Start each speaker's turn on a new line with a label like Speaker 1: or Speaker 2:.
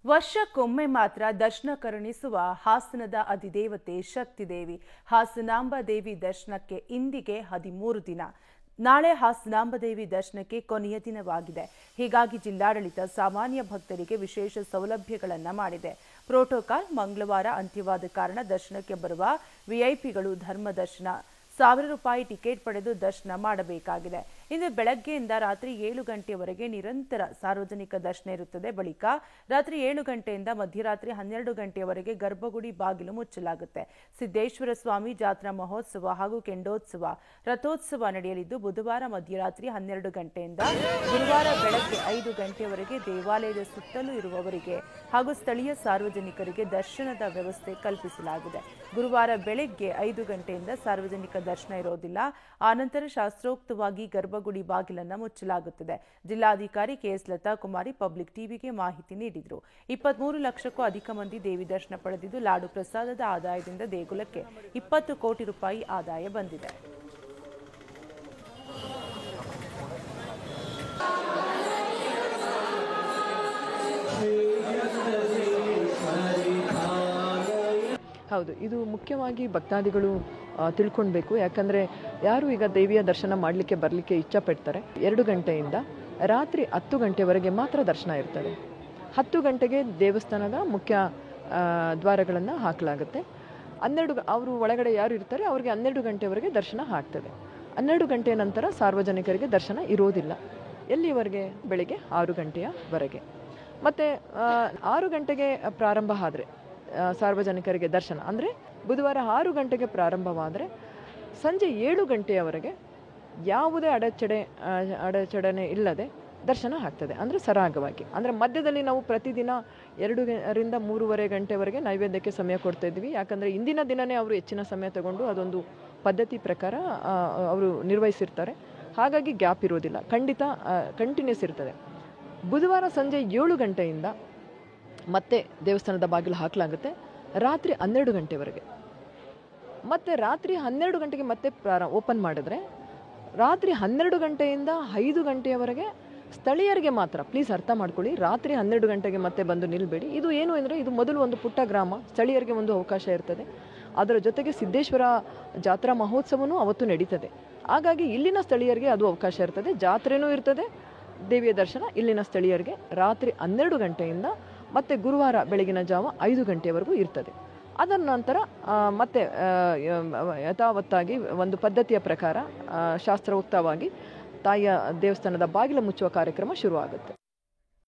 Speaker 1: ವರ್ಷಕ್ಕೊಮ್ಮೆ ಮಾತ್ರ ದರ್ಶನ ಕರುಣಿಸುವ ಹಾಸನದ ಅಧಿದೇವತೆ ಶಕ್ತಿದೇವಿ ಹಾಸನಾಂಬ ದೇವಿ ದರ್ಶನಕ್ಕೆ ಇಂದಿಗೆ 13 ದಿನ. ನಾಳೆ ಹಾಸನಾಂಬ ದೇವಿ ದರ್ಶನಕ್ಕೆ ಕೊನೆಯ ದಿನವಾಗಿದೆ. ಹೀಗಾಗಿ ಜಿಲ್ಲಾಡಳಿತ ಸಾಮಾನ್ಯ ಭಕ್ತರಿಗೆ ವಿಶೇಷ ಸೌಲಭ್ಯಗಳನ್ನು ಮಾಡಿದೆ. ಪ್ರೋಟೋಕಾಲ್ ಮಂಗಳವಾರ ಅಂತ್ಯವಾದ ಕಾರಣ ದರ್ಶನಕ್ಕೆ ಬರುವ ವಿಐಪಿಗಳು ಧರ್ಮ ದರ್ಶನ ₹1000 ಟಿಕೆಟ್ ಪಡೆದು ದರ್ಶನ ಮಾಡಬೇಕಾಗಿದೆ. ಇಂದು ಬೆಳಗ್ಗೆಯಿಂದ ರಾತ್ರಿ 7 ಗಂಟೆಯವರೆಗೆ ನಿರಂತರ ಸಾರ್ವಜನಿಕ ದರ್ಶನ ಇರುತ್ತದೆ. ಬಳಿಕ ರಾತ್ರಿ 7 ಗಂಟೆಯಿಂದ ಮಧ್ಯರಾತ್ರಿ 12 ಗಂಟೆಯವರೆಗೆ ಗರ್ಭಗುಡಿ ಬಾಗಿಲು ಮುಚ್ಚಲಾಗುತ್ತೆ. ಸಿದ್ದೇಶ್ವರ ಸ್ವಾಮಿ ಜಾತ್ರಾ ಮಹೋತ್ಸವ ಹಾಗೂ ಕೆಂಡೋತ್ಸವ ರಥೋತ್ಸವ ನಡೆಯಲಿದ್ದು ಬುಧವಾರ ಮಧ್ಯರಾತ್ರಿ 12 ಗಂಟೆಯಿಂದ ಗುರುವಾರ ಬೆಳಗ್ಗೆ 5 ಗಂಟೆಯವರೆಗೆ ದೇವಾಲಯದ ಸುತ್ತಲೂ ಇರುವವರಿಗೆ ಹಾಗೂ ಸ್ಥಳೀಯ ಸಾರ್ವಜನಿಕರಿಗೆ ದರ್ಶನದ ವ್ಯವಸ್ಥೆ ಕಲ್ಪಿಸಲಾಗಿದೆ. ಗುರುವಾರ ಬೆಳಗ್ಗೆ 5 ಗಂಟೆಯಿಂದ ಸಾರ್ವಜನಿಕ ದರ್ಶನ ಇರೋದಿಲ್ಲ. ಆನಂತರ ಶಾಸ್ತ್ರೋಕ್ತವಾಗಿ ಗರ್ಭಗುಡಿ ಬಾಗಿಲನ್ನು ಮುಚ್ಚಲಾಗುತ್ತದೆ. ಜಿಲ್ಲಾಧಿಕಾರಿ ಕೆಎಸ್ ಲತಾ ಕುಮಾರಿ ಪಬ್ಲಿಕ್ ಟಿವಿಗೆ ಮಾಹಿತಿ ನೀಡಿದರು. 23 ಲಕ್ಷಕ್ಕೂ ಅಧಿಕ ಮಂದಿ ದೇವಿ ದರ್ಶನ ಪಡೆದಿದ್ದು ಲಾಡು ಪ್ರಸಾದದ ಆದಾಯದಿಂದ ದೇಗುಲಕ್ಕೆ ₹20 ಕೋಟಿ ಆದಾಯ ಬಂದಿದೆ.
Speaker 2: ಹೌದು, ಇದು ಮುಖ್ಯವಾಗಿ ಭಕ್ತಾದಿಗಳು ತಿಳ್ಕೊಳ್ಬೇಕು. ಯಾಕಂದರೆ ಯಾರು ಈಗ ದೇವಿಯ ದರ್ಶನ ಮಾಡಲಿಕ್ಕೆ ಬರಲಿಕ್ಕೆ ಇಚ್ಛಪಡ್ತಾರೆ 2 ಗಂಟೆಯಿಂದ ರಾತ್ರಿ 10 ಗಂಟೆವರೆಗೆ ಮಾತ್ರ ದರ್ಶನ ಇರ್ತದೆ. 10 ಗಂಟೆಗೆ ದೇವಸ್ಥಾನದ ಮುಖ್ಯ ದ್ವಾರಗಳನ್ನು ಹಾಕಲಾಗುತ್ತೆ. 12 ಅವರು ಒಳಗಡೆ ಯಾರು ಇರ್ತಾರೆ ಅವರಿಗೆ 12 ಗಂಟೆವರೆಗೆ ದರ್ಶನ ಆಗ್ತದೆ. 12 ಗಂಟೆ ನಂತರ ಸಾರ್ವಜನಿಕರಿಗೆ ದರ್ಶನ ಇರೋದಿಲ್ಲ. ಎಲ್ಲಿವರೆಗೆ? ಬೆಳಿಗ್ಗೆ 6 ಗಂಟೆಯವರೆಗೆ. ಮತ್ತು 6 ಗಂಟೆಗೆ ಪ್ರಾರಂಭ ಆದರೆ ಸಾರ್ವಜನಿಕರಿಗೆ ದರ್ಶನ ಅಂದರೆ ಬುಧವಾರ 6 ಗಂಟೆಗೆ ಪ್ರಾರಂಭವಾದರೆ ಸಂಜೆ 7 ಗಂಟೆಯವರೆಗೆ ಯಾವುದೇ ಅಡೆಚಣೆ ಇಲ್ಲದೆ ದರ್ಶನ ಆಗ್ತದೆ. ಅಂದರೆ ಸರಾಗವಾಗಿ. ಅಂದರೆ ಮಧ್ಯದಲ್ಲಿ ನಾವು ಪ್ರತಿದಿನ 2 ರಿಂದ 3:30 ಗಂಟೆವರೆಗೆ ನೈವೇದ್ಯಕ್ಕೆ ಸಮಯ ಕೊಡ್ತಾ ಇದ್ವಿ. ಯಾಕಂದರೆ ಇಂದಿನ ದಿನವೇ ಅವರು ಹೆಚ್ಚಿನ ಸಮಯ ತಗೊಂಡು ಅದೊಂದು ಪದ್ಧತಿ ಪ್ರಕಾರ ಅವರು ನಿರ್ವಹಿಸಿರ್ತಾರೆ. ಹಾಗಾಗಿ ಗ್ಯಾಪ್ ಇರೋದಿಲ್ಲ, ಖಂಡಿತ ಕಂಟಿನ್ಯೂಸ್ ಇರ್ತದೆ. ಬುಧವಾರ ಸಂಜೆ 7 ಗಂಟೆಯಿಂದ ಮತ್ತೆ ದೇವಸ್ಥಾನದ ಬಾಗಿಲು ಹಾಕಲಾಗುತ್ತೆ ರಾತ್ರಿ 12 ಗಂಟೆವರೆಗೆ. ಮತ್ತು ರಾತ್ರಿ 12 ಗಂಟೆಗೆ ಮತ್ತೆ ಓಪನ್ ಮಾಡಿದ್ರೆ ರಾತ್ರಿ 12 ಗಂಟೆಯಿಂದ 5 ಗಂಟೆಯವರೆಗೆ ಸ್ಥಳೀಯರಿಗೆ ಮಾತ್ರ. ಪ್ಲೀಸ್ ಅರ್ಥ ಮಾಡ್ಕೊಳ್ಳಿ, ರಾತ್ರಿ 12 ಗಂಟೆಗೆ ಮತ್ತೆ ಬಂದು ನಿಲ್ಲಬೇಡಿ. ಇದು ಏನು ಅಂದರೆ ಇದು ಮೊದಲು ಒಂದು ಪುಟ್ಟ ಗ್ರಾಮ, ಸ್ಥಳೀಯರಿಗೆ ಒಂದು ಅವಕಾಶ ಇರ್ತದೆ. ಅದರ ಜೊತೆಗೆ ಸಿದ್ದೇಶ್ವರ ಜಾತ್ರಾ ಮಹೋತ್ಸವನೂ ಅವತ್ತು ನಡೀತದೆ. ಹಾಗಾಗಿ ಇಲ್ಲಿನ ಸ್ಥಳೀಯರಿಗೆ ಅದು ಅವಕಾಶ ಇರ್ತದೆ. ಜಾತ್ರೆನೂ ಇರ್ತದೆ, ದೇವಿಯ ದರ್ಶನ ಇಲ್ಲಿನ ಸ್ಥಳೀಯರಿಗೆ ರಾತ್ರಿ 12 ಗಂಟೆಯಿಂದ ಮತ್ತು ಗುರುವಾರ ಬೆಳಗಿನ ಜಾವ 5 ಗಂಟೆವರೆಗೂ ಇರ್ತದೆ. ಅದರ ನಂತರ ಮತ್ತೆ ಯಥಾವತ್ತಾಗಿ ಒಂದು ಪದ್ಧತಿಯ ಪ್ರಕಾರ ಶಾಸ್ತ್ರೋಕ್ತವಾಗಿ ತಾಯಿಯ ದೇವಸ್ಥಾನದ ಬಾಗಿಲು ಮುಚ್ಚುವ ಕಾರ್ಯಕ್ರಮ ಶುರುವಾಗುತ್ತೆ.